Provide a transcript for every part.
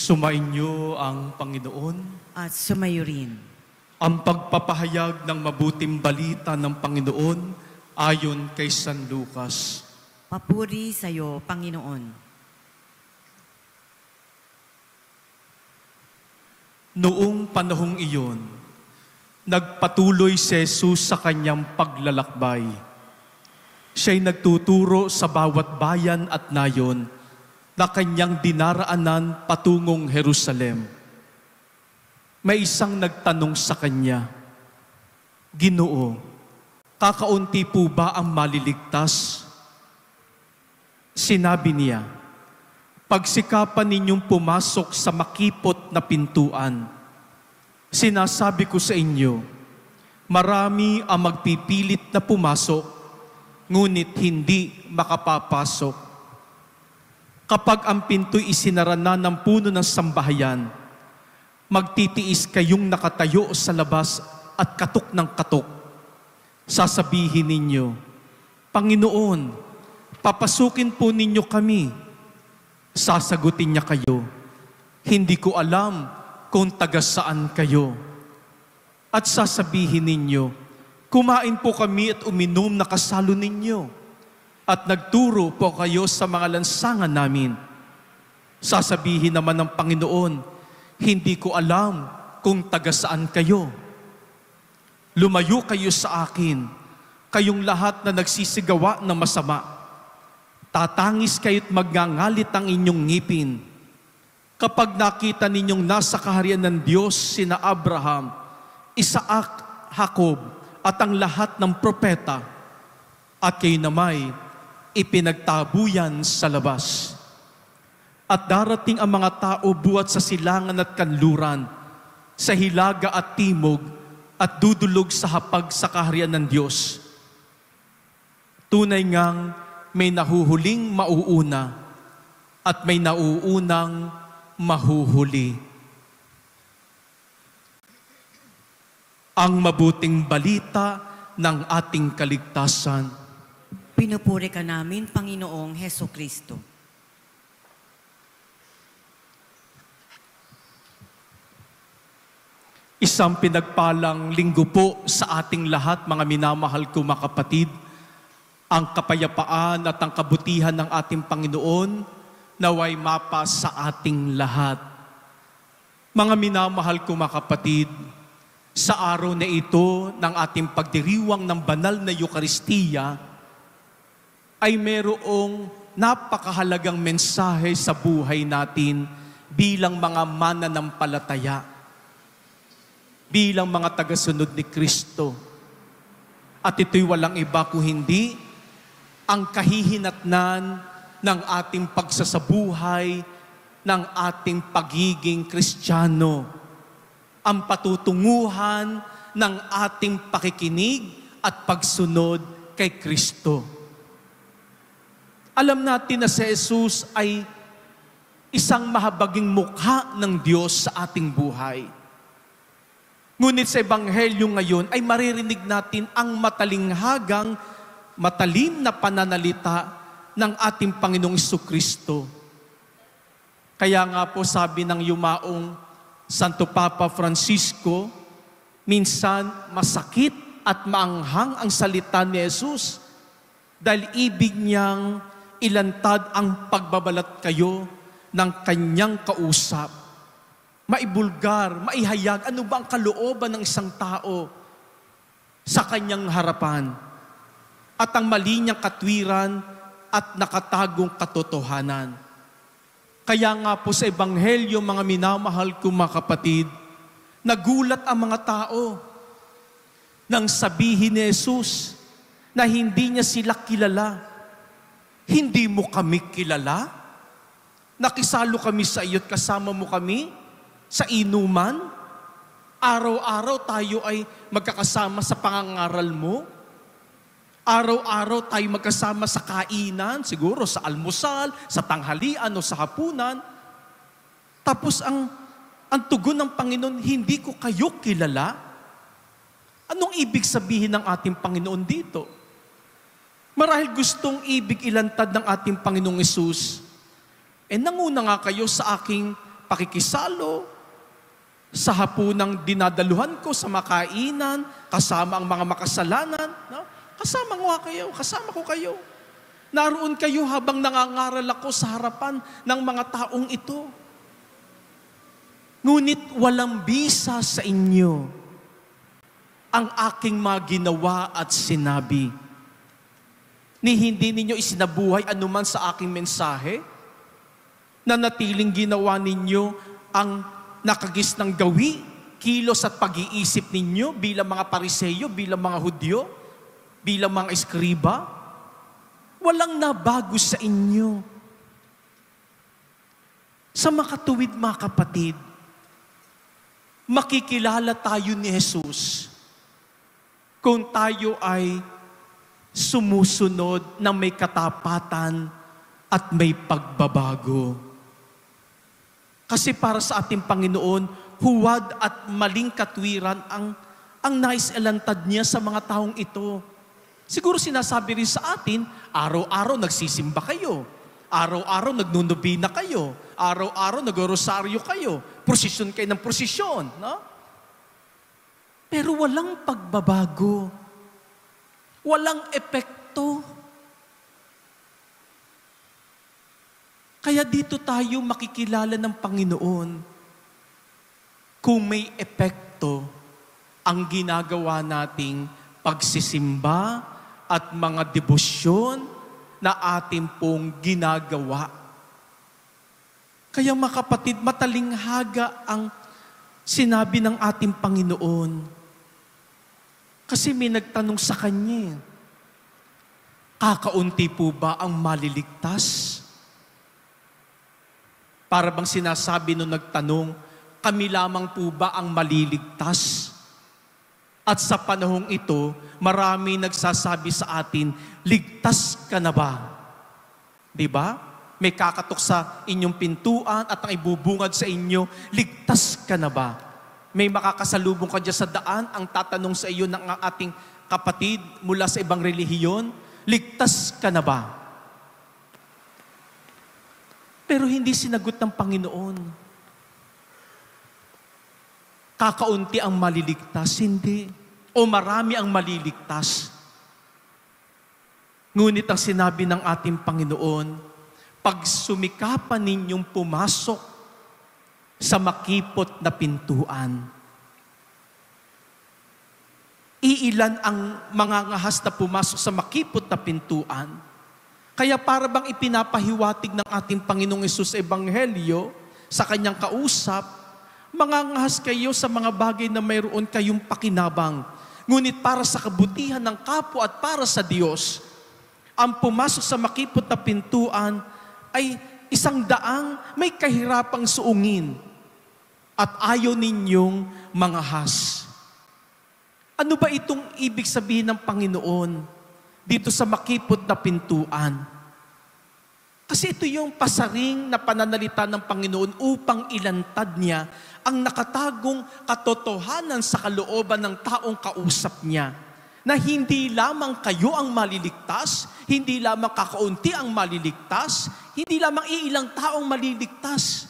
Sumainyo ang Panginoon. At sumayo rin. Ang pagpapahayag ng mabuting balita ng Panginoon ayon kay San Lucas. Papuri sa iyo, Panginoon. Noong panahong iyon, nagpatuloy si Jesus sa kanyang paglalakbay. Siya'y nagtuturo sa bawat bayan at nayon na kanyang dinaraanan patungong Jerusalem. May isang nagtanong sa kanya, "Ginoo, kakaunti po ba ang maliligtas?" Sinabi niya, "Pagsikapan ninyong pumasok sa makipot na pintuan. Sinasabi ko sa inyo, marami ang magpipilit na pumasok, ngunit hindi makapapasok. Kapag ang pinto'y isinara na ng puno ng sambahayan, magtitiis kayong nakatayo sa labas at katok ng katok. Sasabihin ninyo, 'Panginoon, papasukin po ninyo kami.' Sasagutin niya kayo, 'Hindi ko alam kung taga saan kayo.' At sasabihin ninyo, 'Kumain po kami at uminom na kasalo ninyo. At nagturo po kayo sa mga lansangan namin.' Sasabihin naman ng Panginoon, 'Hindi ko alam kung taga saan kayo. Lumayo kayo sa akin, kayong lahat na nagsisigawa ng masama. Tatangis kayo't magngangalit ang inyong ngipin. Kapag nakita ninyong nasa kaharian ng Diyos sina Abraham, Isaac, Jacob, at ang lahat ng propeta, at kayo namay ipinagtabuyan sa labas. At darating ang mga tao buhat sa silangan at kanluran, sa hilaga at timog, at dudulog sa hapag sa kaharian ng Diyos. Tunay ngang may nahuhuling mauuna, at may nauunang mahuhuli." Ang mabuting balita ng ating kaligtasan. Pinupuri ka namin, Panginoong Heso Kristo. Isang pinagpalang linggo po sa ating lahat, mga minamahal ko mga kapatid. Ang kapayapaan at ang kabutihan ng ating Panginoon naway mapa sa ating lahat. Mga minamahal ko mga kapatid, sa araw na ito ng ating pagdiriwang ng banal na Eucharistia, ay merong napakahalagang mensahe sa buhay natin bilang mga mananampalataya, bilang mga tagasunod ni Kristo. At ito'y walang iba kung hindi ang kahihinatnan ng ating pagsasabuhay, ng ating pagiging Kristiyano, ang patutunguhan ng ating pakikinig at pagsunod kay Kristo. Alam natin na si Jesus ay isang mahabaging mukha ng Diyos sa ating buhay. Ngunit sa Ebanghelyo ngayon ay maririnig natin ang matalinghagang, matalim na pananalita ng ating Panginoong Jesucristo. Kaya nga po sabi ng yumaong Santo Papa Francisco, minsan masakit at maanghang ang salita ni Jesus dahil ibig niyang ilantad ang pagbabalat kayo ng kanyang kausap. Maibulgar, maihayag, ano ba ang kalooban ng isang tao sa kanyang harapan? At ang mali niyang katwiran at nakatagong katotohanan. Kaya nga po sa Ebanghelyo, mga minamahal ko mga kapatid, nagulat ang mga tao nang sabihin ni Jesus na hindi niya sila kilala. "Hindi mo kami kilala? Nakisalo kami sa iyo't kasama mo kami sa inuman? Araw-araw tayo ay magkakasama sa pangangaral mo? Araw-araw tayo magkasama sa kainan, siguro sa almusal, sa tanghalian o sa hapunan. Tapos ang tugon ng Panginoon, hindi ko kayo kilala." Anong ibig sabihin ng ating Panginoon dito? Marahil gustong ibig ilantad ng ating Panginoong Hesus, nanguna nga kayo sa aking pakikisalo, sa hapunang dinadaluhan ko sa makainan, kasama ang mga makasalanan. No? Kasama ko kayo. Naroon kayo habang nangangaral ako sa harapan ng mga taong ito. Ngunit walang bisa sa inyo ang aking mga ginawa at sinabi. Ni hindi ninyo isinabuhay anuman sa aking mensahe, na natiling ginawa ninyo ang nakagis ng gawi, kilos at pag-iisip ninyo bilang mga Pariseyo, bilang mga Hudyo, bilang mga eskriba. Walang nabago sa inyo. Sa makatuwid mga kapatid, makikilala tayo ni Jesus kung tayo ay sumusunod na may katapatan at may pagbabago. Kasi para sa ating Panginoon, huwad at maling katwiran ang naisalantad niya sa mga taong ito. Siguro sinasabi rin sa atin, araw-araw nagsisimba kayo. Araw-araw nagnunubina kayo. Araw-araw nag-rosaryo kayo. Prosesyon kayo ng prosesyon. No? Pero walang pagbabago. Walang epekto. Kaya dito tayo makikilala ng Panginoon kung may epekto ang ginagawa nating pagsisimba at mga debosyon na ating pong ginagawa. Kaya mga kapatid, matalinghaga ang sinabi ng ating Panginoon. Kasi may nagtanong sa Kanya, kakaunti po ba ang maliligtas? Para bang sinasabi nung nagtanong, kami lamang po ba ang maliligtas? At sa panahong ito, marami nagsasabi sa atin, ligtas ka na ba? Diba? May kakatok sa inyong pintuan at ang ibubungad sa inyo, ligtas ka na ba? May makakasalubong ka dyan sa daan, ang tatanong sa iyo ng ating kapatid mula sa ibang relihiyon, ligtas ka na ba? Pero hindi sinagot ng Panginoon. Kakaunti ang maliligtas, hindi. O marami ang maliligtas. Ngunit ang sinabi ng ating Panginoon, pag sumikapan ninyong pumasok sa makipot na pintuan, iilan ang mangangahas na pumasok sa makipot na pintuan. Kaya para bang ipinapahiwatig ng ating Panginoong Hesus sa Ebanghelyo, sa kanyang kausap, mangangahas kayo sa mga bagay na mayroon kayong pakinabang. Ngunit para sa kabutihan ng kapwa at para sa Diyos, ang pumasok sa makipot na pintuan ay isang daang may kahirapang suungin at ayaw ninyong mangahas. Ano ba itong ibig sabihin ng Panginoon dito sa makipot na pintuan? Kasi ito yung pasaring na pananalita ng Panginoon upang ilantad niya ang nakatagong katotohanan sa kalooban ng taong kausap niya, na hindi lamang kayo ang maliligtas, hindi lamang kakaunti ang maliligtas, hindi lamang iilang taong maliligtas.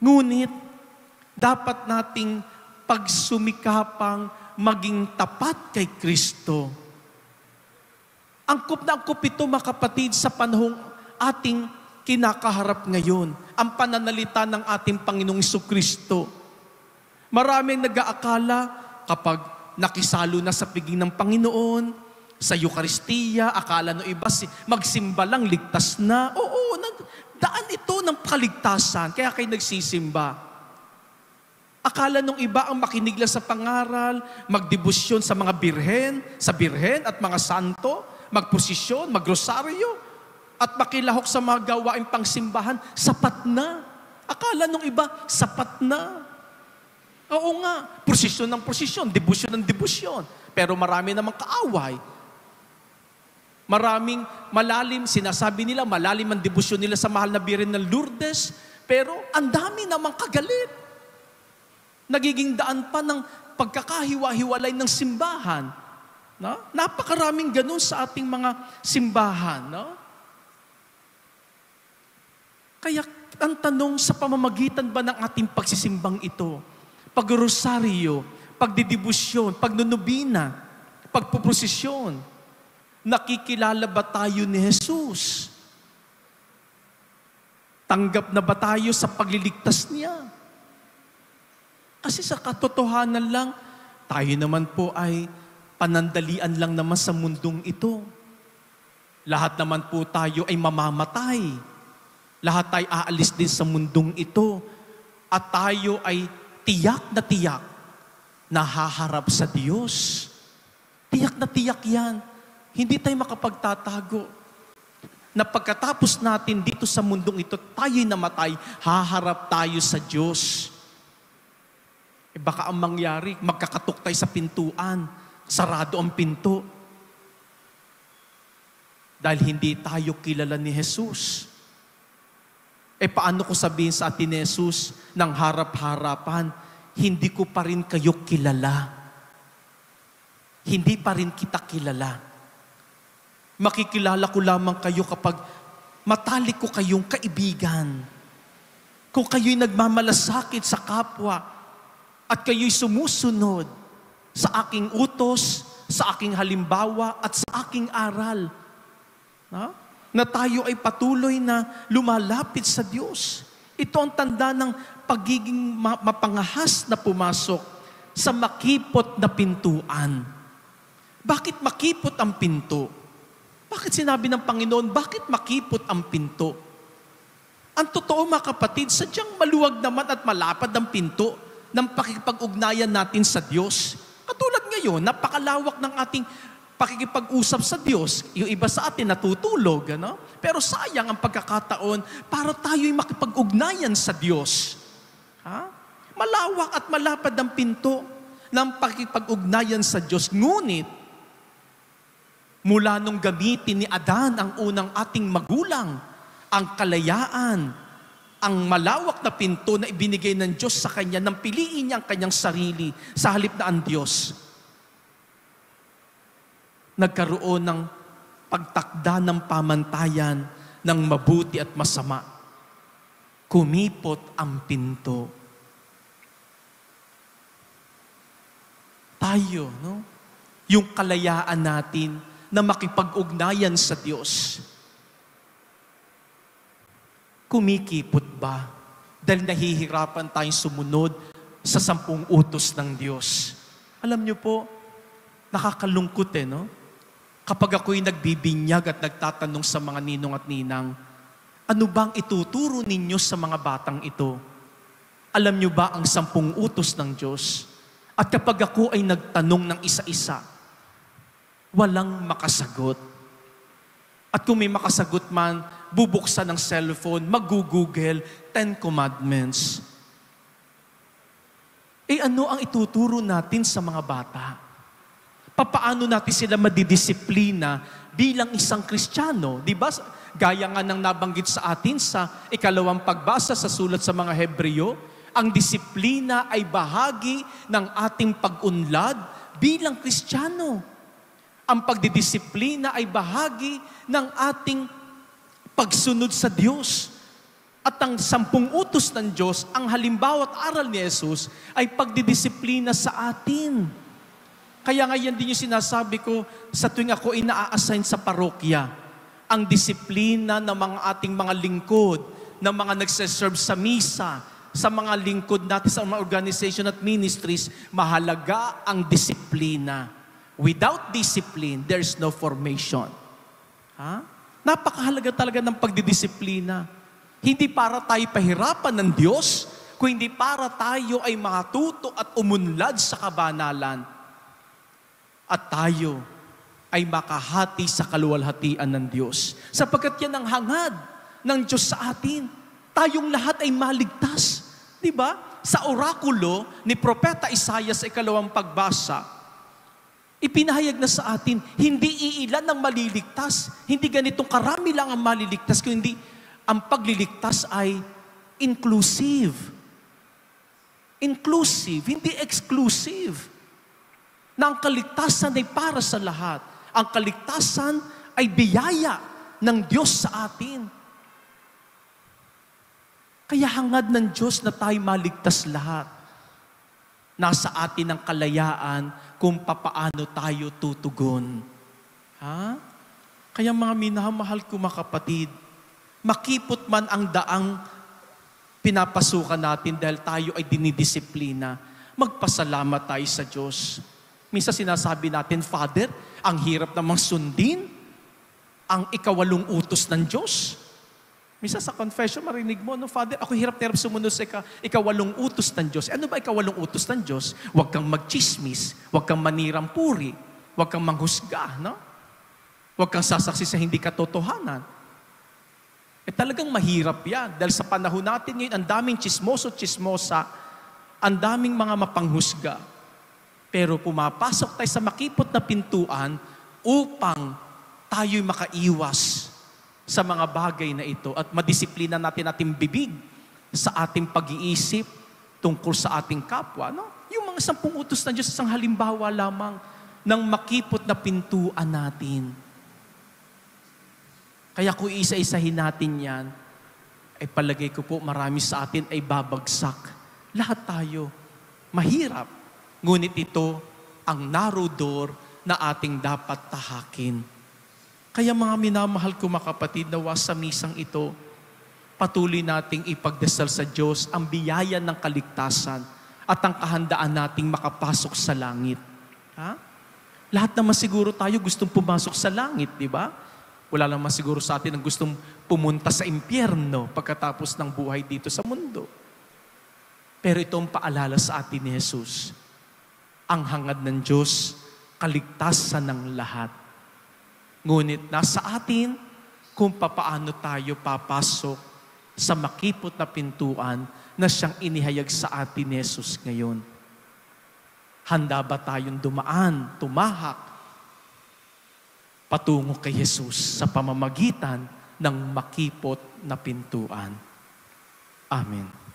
Ngunit, dapat nating pagsumikapang maging tapat kay Kristo. Angkop na angkop ito, mga kapatid, sa panahong ating kinakaharap ngayon. Ang pananalita ng ating Panginoong Jesucristo. Maraming nag-aakala kapag nakisalo na sa piging ng Panginoon, sa Eucharistia, akala ng iba magsimba lang, ligtas na. Oo, daan ito ng kaligtasan, kaya kayo nagsisimba. Akala nung iba ang makinig lang sa pangaral, magdebosyon sa mga birhen, sa birhen at mga santo, magposisyon, magrosaryo, at makilahok sa mga gawaing pangsimbahan, sapat na. Akala nung iba, sapat na. Oo nga, prosesyon ng prosesyon, debosyon ng debosyon. Pero marami namang kaaway. Maraming malalim, sinasabi nila, malalim ang debosyon nila sa mahal na birhen ng Lourdes, pero ang dami namang kagalit. Nagiging daan pa ng pagkakahiwa-hiwalay ng simbahan. No? Napakaraming ganun sa ating mga simbahan. No? Kaya ang tanong, sa pamamagitan ba ng ating pagsisimbang ito, pagrosaryo, pagdidibusyon, pagnunubina, pagpuprosesyon, nakikilala ba tayo ni Jesus? Tanggap na ba tayo sa pagliligtas niya? Kasi sa katotohanan lang, tayo naman po ay panandalian lang naman sa mundong ito. Lahat naman po tayo ay mamamatay. Lahat tayo aalis din sa mundong ito. At tayo ay tiyak na haharap sa Diyos. Tiyak na tiyak yan. Hindi tayo makapagtatago. Na pagkatapos natin dito sa mundong ito, tayo'y namatay, haharap tayo sa Diyos. Baka ang mangyari, magkakatok tayo sa pintuan, sarado ang pinto. Dahil hindi tayo kilala ni Jesus. Paano ko sabihin sa atin ni Jesus ng harap-harapan, hindi ko pa rin kayo kilala. Hindi pa rin kita kilala. Makikilala ko lamang kayo kapag matalik ko kayong kaibigan. Kung kayo'y nagmamalasakit sa kapwa at kayo'y sumusunod sa aking utos, sa aking halimbawa at sa aking aral. Na tayo ay patuloy na lumalapit sa Diyos. Ito ang tanda ng pagiging mapangahas na pumasok sa makipot na pintuan. Bakit makipot ang pinto? Bakit sinabi ng Panginoon, bakit makipot ang pinto? Ang totoo mga kapatid, sadyang maluwag naman at malapad ang pinto ng pakikipag-ugnayan natin sa Diyos. Katulad ngayon, napakalawak ng ating pakikipag-usap sa Diyos. Yung iba sa atin natutulog, ano? Pero sayang ang pagkakataon para tayo'y makipag-ugnayan sa Diyos. Malawak at malapad ang pinto ng pakikipag-ugnayan sa Diyos. Ngunit, mula nung gamitin ni Adan ang unang ating magulang, ang kalayaan, ang malawak na pinto na ibinigay ng Diyos sa kanya nang piliin niya ang kanyang sarili sa halip na ang Diyos. Nagkaroon ng pagtakda ng pamantayan ng mabuti at masama. Kumipot ang pinto. Tayo, no? Yung kalayaan natin na makipag-ugnayan sa Diyos. Kumikipot ba? Dahil nahihirapan tayong sumunod sa 10 utos ng Diyos. Alam niyo po, nakakalungkot no? Kapag ako'y nagbibinyag at nagtatanong sa mga ninong at ninang, ano bang ituturo ninyo sa mga batang ito? Alam niyo ba ang 10 utos ng Diyos? At kapag ako ay nagtanong ng isa-isa, walang makasagot. At kung may makasagot man, bubuksan ng cellphone, mag-google 10 commandments. Ano ang ituturo natin sa mga bata? Papaano natin sila madidisiplina bilang isang Kristiyano? Diba? Gaya nga ng nabanggit sa atin sa 2 pagbasa sa sulat sa mga Hebreo, ang disiplina ay bahagi ng ating pag-unlad bilang Kristiyano. Ang pagdidisiplina ay bahagi ng ating pagsunod sa Diyos. At ang 10 utos ng Diyos, ang halimbawa at aral ni Jesus, ay pagdidisiplina sa atin. Kaya nga yan din yung sinasabi ko sa tuwing ako ay naa-assign sa parokya. Ang disiplina ng mga ating mga lingkod, ng mga nagseserve sa misa, sa mga lingkod natin sa mga organization at ministries, mahalaga ang disiplina. Without discipline, there's no formation. Napakahalaga talaga ng pagdidisiplina. Hindi para tayo pahirapan ng Diyos, kundi para tayo ay matuto at umunlad sa kabanalan. At tayo ay makahati sa kaluwalhatian ng Diyos. Sapagkat yan ang hangad ng Diyos sa atin. Tayong lahat ay maligtas. Diba? Sa orakulo ni Propeta Isaiah sa 2 pagbasa, ipinahayag na sa atin, hindi iilan ang maliligtas. Hindi ganitong karami lang ang maliligtas, kundi ang pagliligtas ay inclusive. Inclusive, hindi exclusive. Na ang kaligtasan ay para sa lahat. Ang kaligtasan ay biyaya ng Diyos sa atin. Kaya hangad ng Diyos na tayo maligtas lahat. Nasa atin ang kalayaan kung papaano tayo tutugon. Ha? Kaya mga minamahal ko mga kapatid, makipot man ang daang pinapasukan natin dahil tayo ay dinidisiplina, magpasalamat tayo sa Diyos. Minsan sinasabi natin, Father, ang hirap namang sundin ang ikawalong utos ng Diyos. Minsan sa confession, marinig mo, no, Father, ako hirap sumunod sa ikawalong utos ng Diyos. Ano ba ikawalong utos ng Diyos? Huwag kang magchismis, huwag kang manirang puri, huwag kang manghusga, no? Huwag kang sasaksi sa hindi katotohanan. Talagang mahirap yan. Dahil sa panahon natin ngayon, ang daming chismoso-chismosa, ang daming mga mapanghusga. Pero pumapasok tayo sa makipot na pintuan upang tayo'y makaiwas sa mga bagay na ito at madisiplina natin ating bibig sa ating pag-iisip tungkol sa ating kapwa. No? Yung mga 10 utos ng Diyos, isang halimbawa lamang ng makipot na pintuan natin. Kaya kung isa-isahin natin yan, ay palagay ko po marami sa atin ay babagsak. Lahat tayo. Mahirap. Ngunit ito ang narrow door na ating dapat tahakin. Kaya mga minamahal ko mga kapatid, nawa sa misang ito, patuloy nating ipagdasal sa Diyos ang biyaya ng kaligtasan at ang kahandaan nating makapasok sa langit. Ha? Lahat naman siguro tayo gustong pumasok sa langit, di ba? Wala naman siguro sa atin ang gustong pumunta sa impyerno pagkatapos ng buhay dito sa mundo. Pero ito ang paalala sa atin ni Jesus. Ang hangad ng Diyos, kaligtasan ng lahat. Ngunit nasa atin kung papaano tayo papasok sa makipot na pintuan na siyang inihayag sa atin ni Jesus ngayon. Handa ba tayong dumaan, tumahak, patungo kay Jesus sa pamamagitan ng makipot na pintuan? Amen.